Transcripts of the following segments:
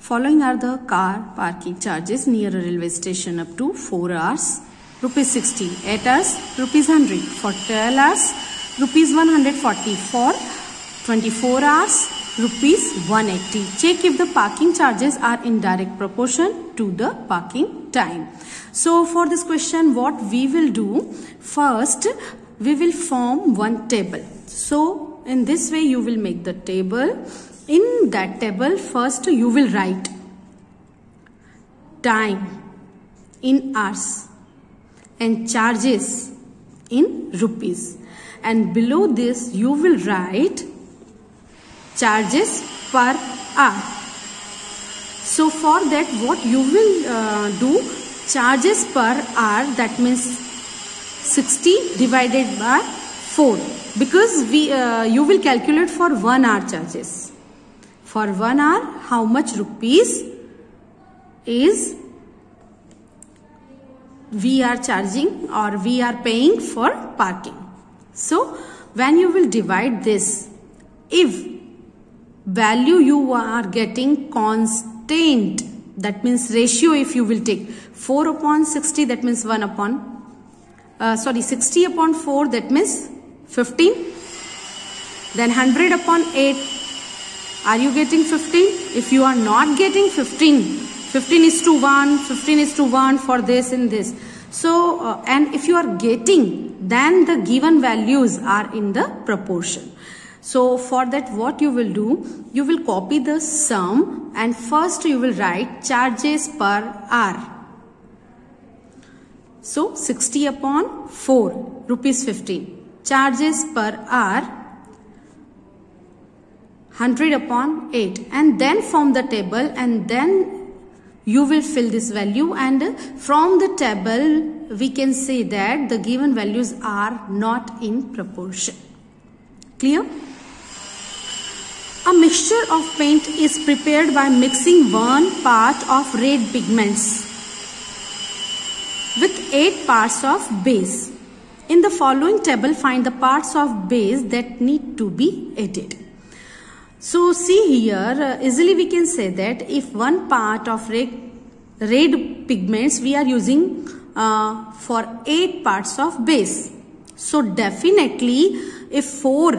Following are the car parking charges near a railway station up to 4 hours, rupees 60, 8 hours, rupees 100, for 12 hours, rupees 140, for 24 hours, rupees 180. Check if the parking charges are in direct proportion to the parking time. So for this question, what we will do, first we will form one table. So in this way you will make the table. In that table, first you will write time in hours and charges in rupees, and below this you will write charges per hour. So for that, what you will do, charges per hour, that means 60 divided by 4, because you will calculate for 1 hour charges. For 1 hour, how much rupees is we are charging or we are paying for parking. So when you will divide this, if value you are getting constant, that means ratio, if you will take 4 upon 60, that means 60 upon 4, that means 15. Then 100 upon 8, are you getting 15? If you are not getting 15, 15 is to 1, 15 is to 1 for this and this. So, and if you are getting, then the given values are in the proportion. So for that, what you will do, you will copy the sum and first you will write charges per hour. So 60 upon 4, rupees 15. Charges per hour, 100 upon 8. And then form the table, and then you will fill this value, and from the table we can say that the given values are not in proportion. Clear? A mixture of paint is prepared by mixing 1 part of red pigments with 8 parts of base. In the following table, find the parts of base that need to be added. So see here, easily we can say that if 1 part of red pigments we are using for 8 parts of base. So definitely if 4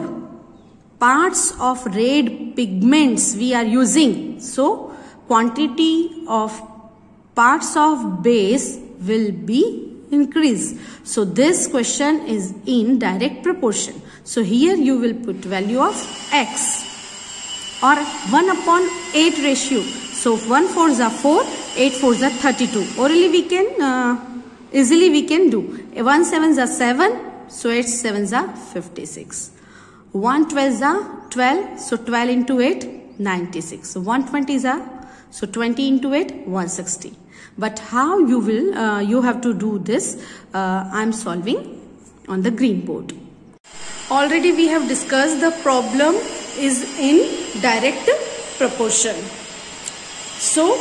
parts of red pigments we are using, so quantity of parts of base will be increased. So this question is in direct proportion. So here you will put value of x or 1 upon 8 ratio. So 1 4s are 4, 8 4s are 32. Orally we can easily we can do 1 7s are 7, so 8 7s are 56. 1 12s are 12, so 12 into 8 96. So 120s are, so 20 into 8 160. But how you will you have to do this, I am solving on the green board. Already we have discussed the problem is in direct proportion. So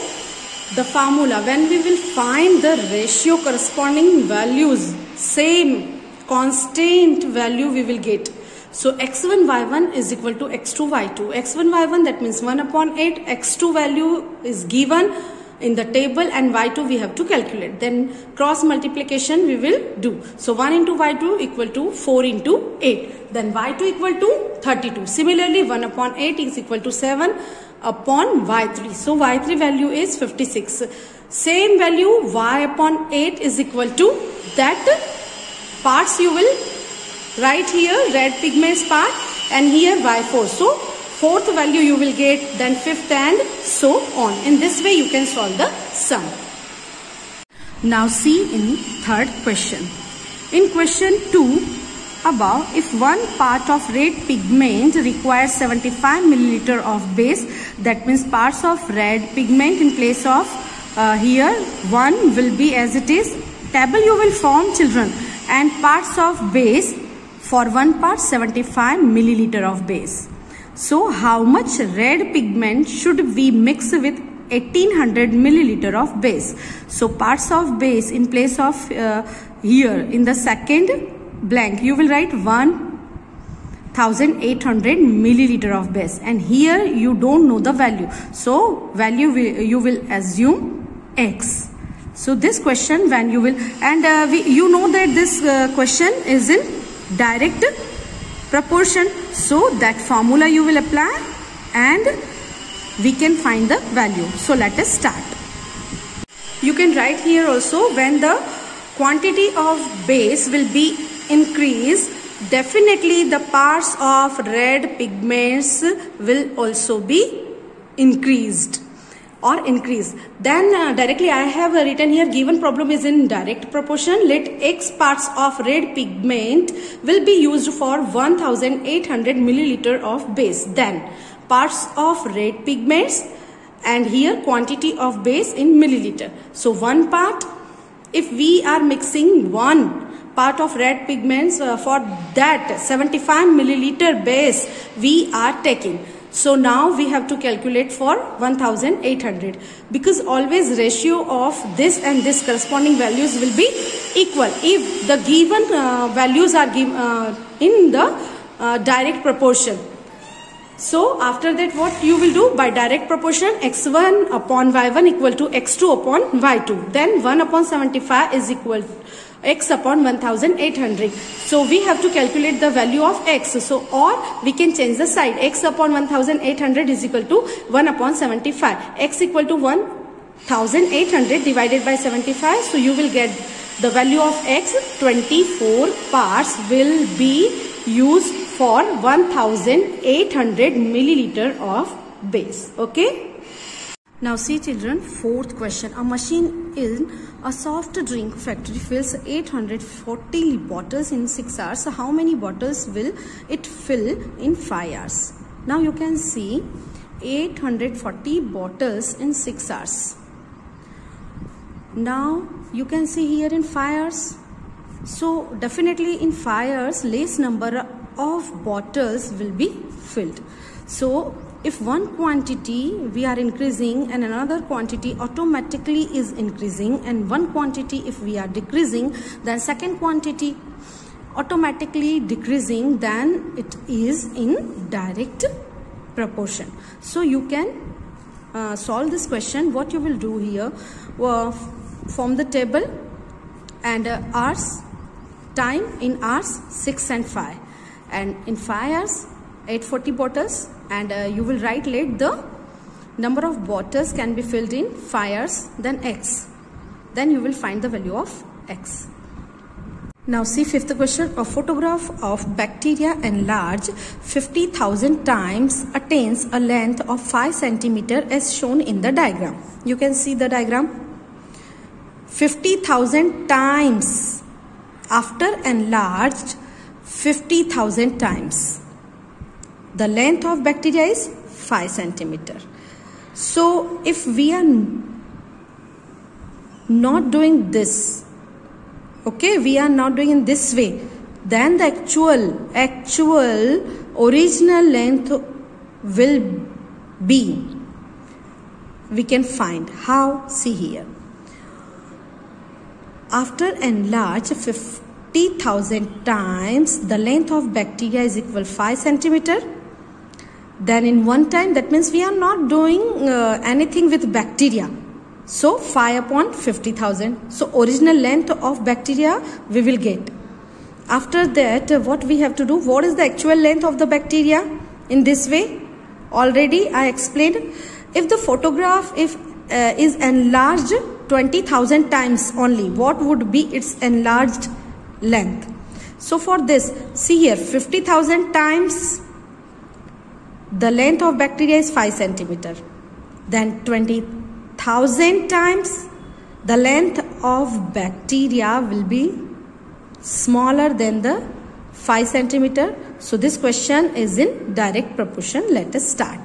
the formula, when we will find the ratio corresponding values, same constant value we will get. So x1 y1 is equal to x2 y2. x1 y1, that means 1 upon 8. x2 value is given in the table and y2 we have to calculate. Then cross multiplication we will do. So 1 into y2 equal to 4 into 8. Then y2 equal to 32. Similarly 1 upon 8 is equal to 7 upon y3. So y3 value is 56. Same value y upon 8 is equal to that parts you will write here, red pigments part, and here y4. So fourth value you will get, then fifth, and so on. In this way you can solve the sum. Now see in third question. In question 2 above, if 1 part of red pigment requires 75 milliliter of base, that means parts of red pigment in place of here 1 will be as it is. Table you will form, children, and parts of base. For 1 part 75 milliliter of base. So how much red pigment should we mix with 1800 milliliter of base? So parts of base in place of here in the second blank you will write 1 1800 milliliter of base, and here you don't know the value, so value you will assume x. So this question, when you will, and you know that this question is in direct proportion, so that formula you will apply and we can find the value. So let us start. You can write here also, when the quantity of base will be increased, definitely the parts of red pigments will also be increased or increase. Then directly I have written here, given problem is in direct proportion, let x parts of red pigment will be used for 1800 milliliter of base. Then parts of red pigments, and here quantity of base in milliliter. So one part, if we are mixing one part of red pigments, for that 75 milliliter base we are taking. So now we have to calculate for 1800, because always ratio of this and this corresponding values will be equal if the given values are in the direct proportion. So after that, what you will do? By direct proportion, x1 upon y1 equal to x2 upon y2. Then 1 upon 75 is equal to x upon 1800. So we have to calculate the value of x. So, or we can change the side. X upon 1800 is equal to 1 upon 75. X equal to 1800 divided by 75. So you will get the value of x. 24 parts will be used for 1800 milliliter of base. Okay. Now see children, fourth question. A machine in a soft drink factory fills 840 bottles in 6 hours. So how many bottles will it fill in 5 hours? Now you can see 840 bottles in 6 hours. Now you can see here in 5 hours. So definitely in 5 hours less number of bottles will be filled. So if one quantity we are increasing and another quantity automatically is increasing, and one quantity if we are decreasing, then second quantity automatically decreasing, then it is in direct proportion. So you can solve this question. What you will do here, form the table and hours, time in hours 6 and 5, and in 5 hours 840 bottles, and you will write let the number of bottles can be filled in 5 hours, then x. Then you will find the value of x. Now see fifth question. A photograph of bacteria enlarged 50,000 times attains a length of 5 centimeter as shown in the diagram. You can see the diagram. 50,000 times, after enlarged 50,000 times. The length of bacteria is 5 centimeter. So if we are not doing this, okay, we are not doing in this way, then the actual original length will be, we can find how. See here, after enlarge 50,000 times, the length of bacteria is equal 5 centimeter. Then in one time, that means we are not doing anything with bacteria. So 5 upon 50,000. So original length of bacteria we will get. After that, what we have to do? What is the actual length of the bacteria? In this way, already I explained. If the photograph is enlarged 20,000 times only, what would be its enlarged length? So for this, see here, 50,000 times the length of bacteria is 5 centimeter. Then 20,000 times the length of bacteria will be smaller than the 5 centimeter. So this question is in direct proportion. Let us start.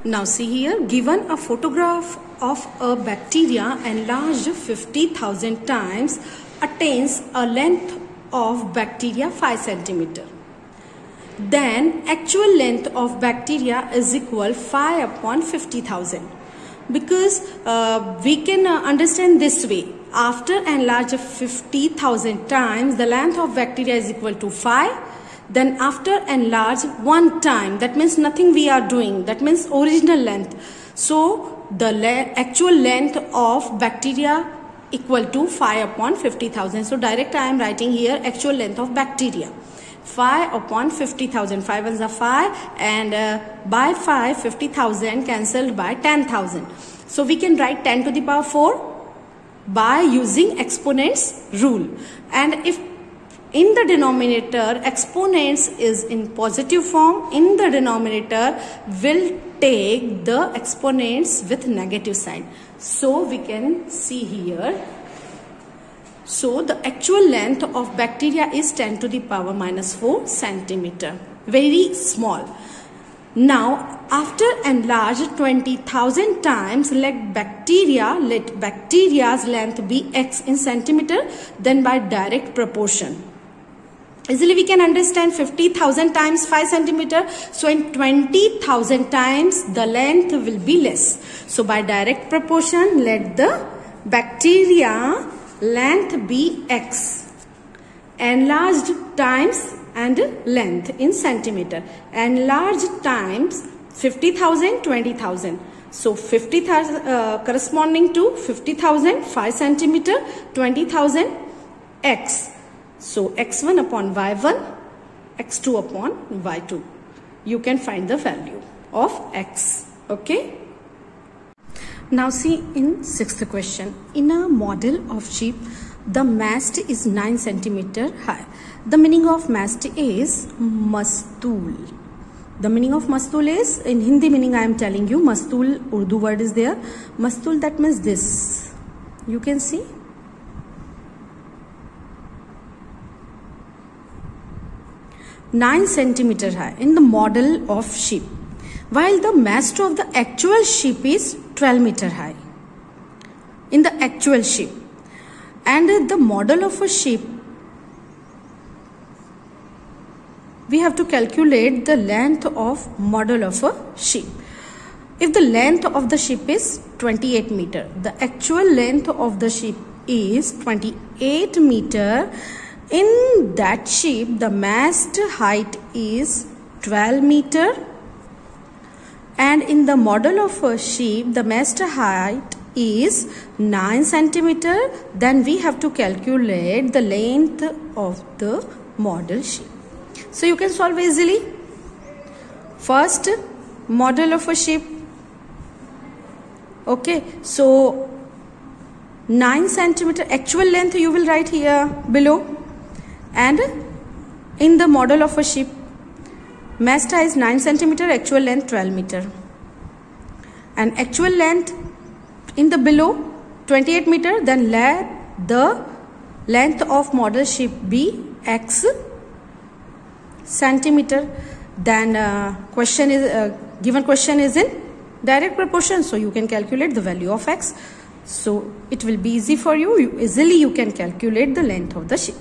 Now see here, given a photograph of a bacteria enlarged 50,000 times attains a length of bacteria 5 centimeter. Then actual length of bacteria is equal 5 upon 50,000. Because we can understand this way. After enlarge 50,000 times, the length of bacteria is equal to 5. Then after enlarge one time, that means nothing we are doing, that means original length. So the actual length of bacteria equal to 5 upon 50,000. So direct I am writing here actual length of bacteria. 5 upon 50,000. 5 ones are 5 and by 5 50,000 cancelled by 10,000. So we can write 10 to the power 4 by using exponents rule. And if in the denominator exponents is in positive form, in the denominator will take the exponents with negative sign. So we can see here. So the actual length of bacteria is 10 to the power minus 4 centimeter. Very small. Now after enlarge 20,000 times, let bacteria's length be x in centimeter, then by direct proportion. Easily we can understand 50,000 times 5 centimeter. So in 20,000 times the length will be less. So by direct proportion, let the bacteria length be x. Enlarged times and length in centimeter. Enlarged times 50,000, 20,000. So 50,000 corresponding to 50,000 5 centimeter, 20,000 x. So x1 upon y1, x2 upon y2. You can find the value of x. Okay. Now see in 6th question. In a model of ship, the mast is 9 centimeter high. The meaning of mast is mastul. The meaning of mastul is, in Hindi meaning I am telling you, mastul, Urdu word is there. Mastul, that means this. You can see. Nine centimeter high in the model of ship, while the mast of the actual ship is 12 meter high. In the actual ship, and the model of a ship, we have to calculate the length of model of a ship. If the length of the ship is 28 meter, the actual length of the ship is 28 meter. In that ship, the mast height is 12 meter, and in the model of a ship, the mast height is 9 centimeter. Then we have to calculate the length of the model ship. So you can solve easily. First, model of a ship. Okay, so 9 centimeter actual length you will write here below. And in the model of a ship, mast height is 9 centimeter, actual length 12 meter. And actual length in the below 28 meter, then let the length of model ship be x centimeter. Then question is given question is in direct proportion, so you can calculate the value of x. So it will be easy for you. Easily you can calculate the length of the ship.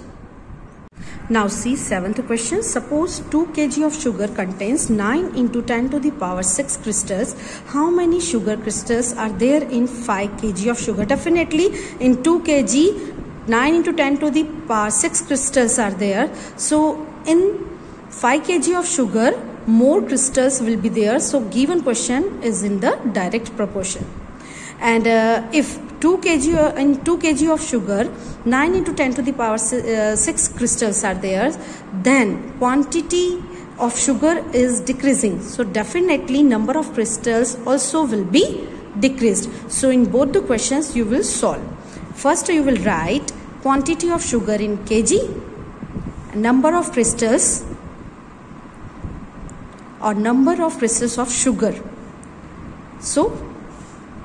Now see 7th question. Suppose 2 kg of sugar contains 9 into 10 to the power 6 crystals. How many sugar crystals are there in 5 kg of sugar? Definitely in 2 kg 9 into 10 to the power 6 crystals are there. So in 5 kg of sugar more crystals will be there. So given question is in the direct proportion. And if 2 kg in 2 kg of sugar 9 into 10 to the power 6 crystals are there, then quantity of sugar is decreasing. So definitely number of crystals also will be decreased. So in both the questions you will solve. First you will write quantity of sugar in kg, number of crystals or number of crystals of sugar. So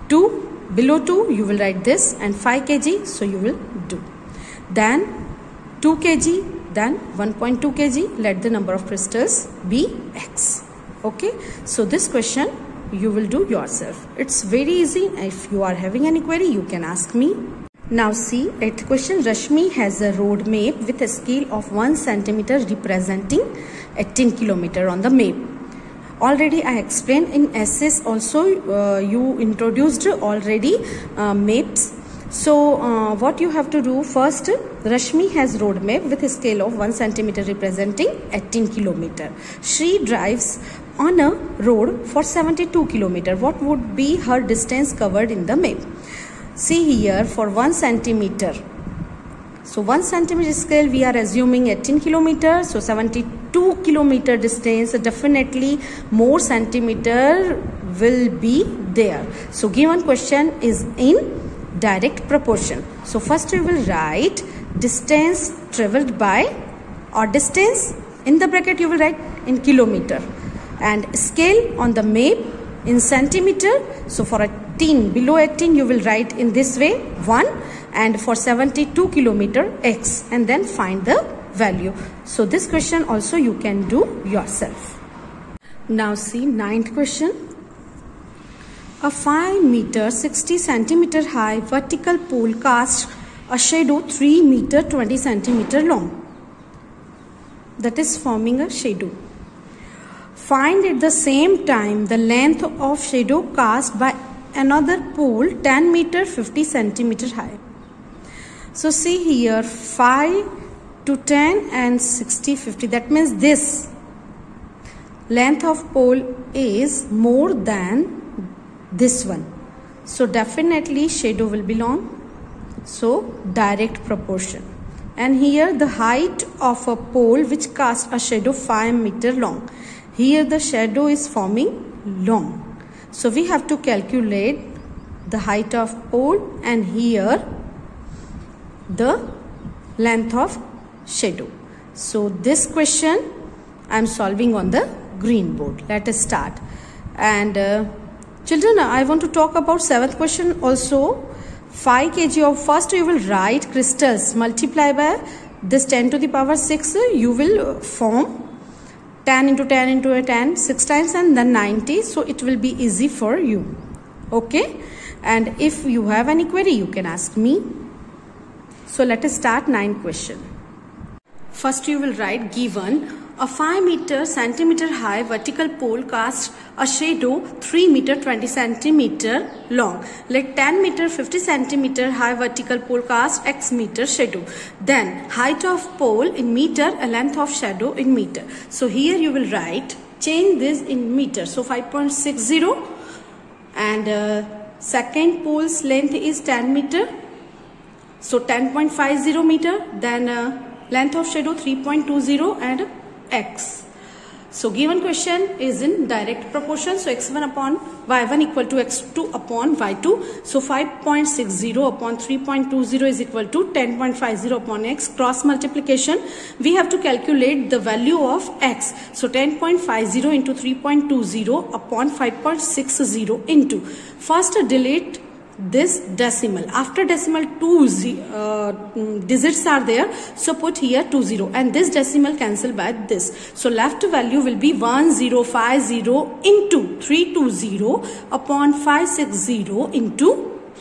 2 below 2 you will write this, and 5 kg, so you will do. Then 2 kg, then 1.2 kg, let the number of crystals be x. Okay, so this question you will do yourself. It's very easy. If you are having any query, you can ask me. Now see 8th question. Rashmi has a road map with a scale of 1 centimeter representing 18 kilometer on the map. Already I explained in essays also, you introduced already maps. So what you have to do first, Rashmi has road map with a scale of 1 centimeter representing 18 kilometer. She drives on a road for 72 kilometer. What would be her distance covered in the map? See here, for 1 centimeter. So 1 centimeter scale we are assuming 18 kilometer. So 72 kilometer distance, definitely more centimeter will be there. So given question is in direct proportion. So first we will write distance traveled by, or distance in the bracket you will write in kilometer, and scale on the map in centimeter. So for 18, below 18 you will write in this way 1, and for 72 kilometer x, and then find the value. So this question also you can do yourself. Now see 9th question. A 5 meter 60 centimeter high vertical pole casts a shadow 3 meter 20 centimeter long. That is forming a shadow. Find at the same time the length of shadow cast by another pole 10 meter 50 centimeter high. So see here, 5 to 10 and 60, 50. That means this length of pole is more than this one. So definitely shadow will be long. So direct proportion. And here the height of a pole which casts a shadow 5 meter long. Here the shadow is forming long. So we have to calculate the height of pole and here the length of shadow. So this question I am solving on the green board. Let us start. And children, I want to talk about 7th question also. 5 kg of, first you will write crystals, multiply by this 10 to the power 6, you will form 10 into 10 into 10 6 times and then 90. So it will be easy for you. Okay. And if you have any query, you can ask me. So let us start 9th question. First you will write given a 5 meter centimeter high vertical pole casts a shadow 3 meter 20 centimeter long. Let 10 meter 50 centimeter high vertical pole cast x meter shadow. Then height of pole in meter and length of shadow in meter. So here you will write, change this in meter. So 5.60 and second pole's length is 10 meter. So 10.50 meter. Then length of shadow 3.20 and x. So given question is in direct proportion. So x1 upon y1 equal to x2 upon y2. So 5.60 upon 3.20 is equal to 10.50 upon x. Cross multiplication. We have to calculate the value of x. So 10.50 into 3.20 upon 5.60 into. First delete this decimal. After decimal 2 digits are there, so put here 20 and this decimal cancel by this. So left value will be 1050 into 320 upon 560 into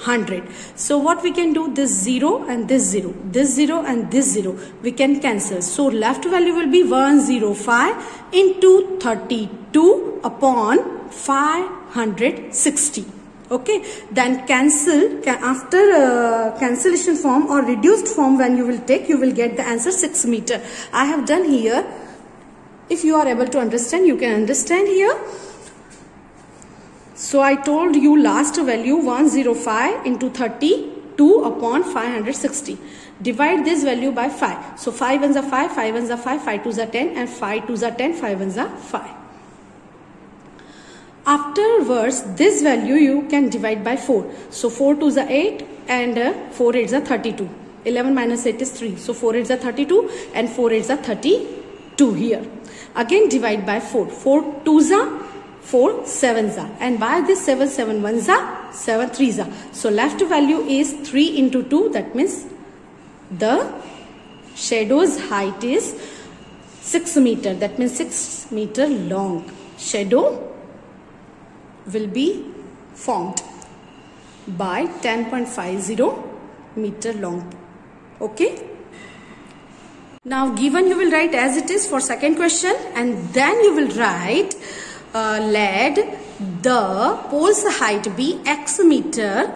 100. So what we can do, this 0 and this 0, this 0 and this 0 we can cancel. So left value will be 105 into 32 upon 560. Okay, then cancel, after cancellation form or reduced form when you will take, you will get the answer 6 meter. I have done here. If you are able to understand, you can understand here. So I told you last value 105 into 32 upon 560. Divide this value by 5. So 5 ones are 5, 5 ones are 5, 5 twos are 10 and 5 twos are 10, 5 ones are 5. Afterwards, this value you can divide by 4. So 4 2s are 8 and 4 8s are 32. 11 minus 8 is 3. So 4 8s are 32 and 4 8s are 32 here. Again divide by 4. 4 2s are 4 7s are. And by this 7 7 1s are 7 3s are. So left value is 3 into 2. That means the shadow's height is 6 meter. That means 6 meter long. Shadow will be formed by 10.50 meter long. Okay. Now given you will write as it is for second question and then you will write let the pole's height be x meter,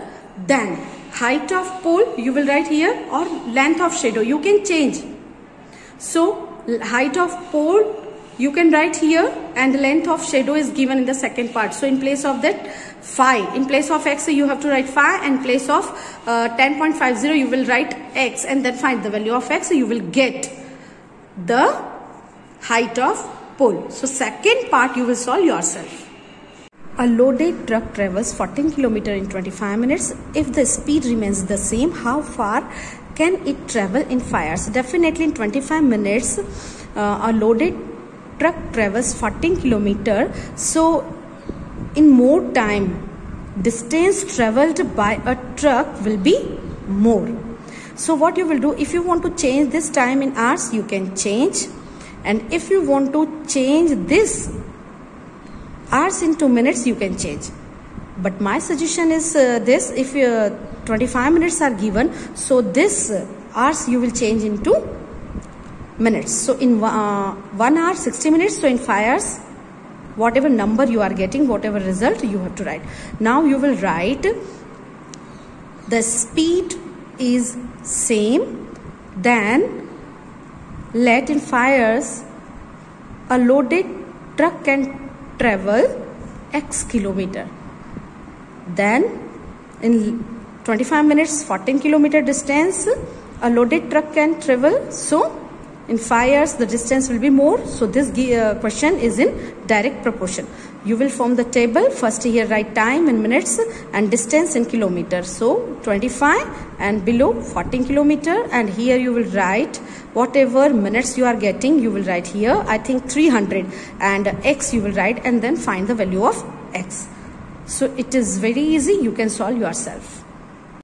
then height of pole you will write here, or length of shadow you can change. So height of pole you can write here, and length of shadow is given in the second part. So in place of that phi, in place of x you have to write phi, and in place of 10.50 you will write x, and then find the value of x. You will get the height of pole. So second part you will solve yourself. A loaded truck travels 14 km in 25 minutes. If the speed remains the same, how far can it travel in 5 hours? Definitely in 25 minutes a loaded truck travels 14 km. So in more time, distance traveled by a truck will be more. So what you will do, if you want to change this time in hours, you can change, and if you want to change this hours into minutes, you can change. But my suggestion is this: if 25 minutes are given, so this hours you will change into minutes. So in 1 hour 60 minutes, so in 5 hours whatever number you are getting, whatever result you have to write. Now you will write the speed is same, then let in 5 hours a loaded truck can travel x kilometer. Then in 25 minutes 14 kilometer distance a loaded truck can travel, so in 5 hours the distance will be more. So this question is in direct proportion. You will form the table. First here write time in minutes and distance in kilometers. So 25 and below 14 kilometer, and here you will write whatever minutes you are getting, you will write here, I think 300, and x you will write, and then find the value of x. So it is very easy, you can solve yourself.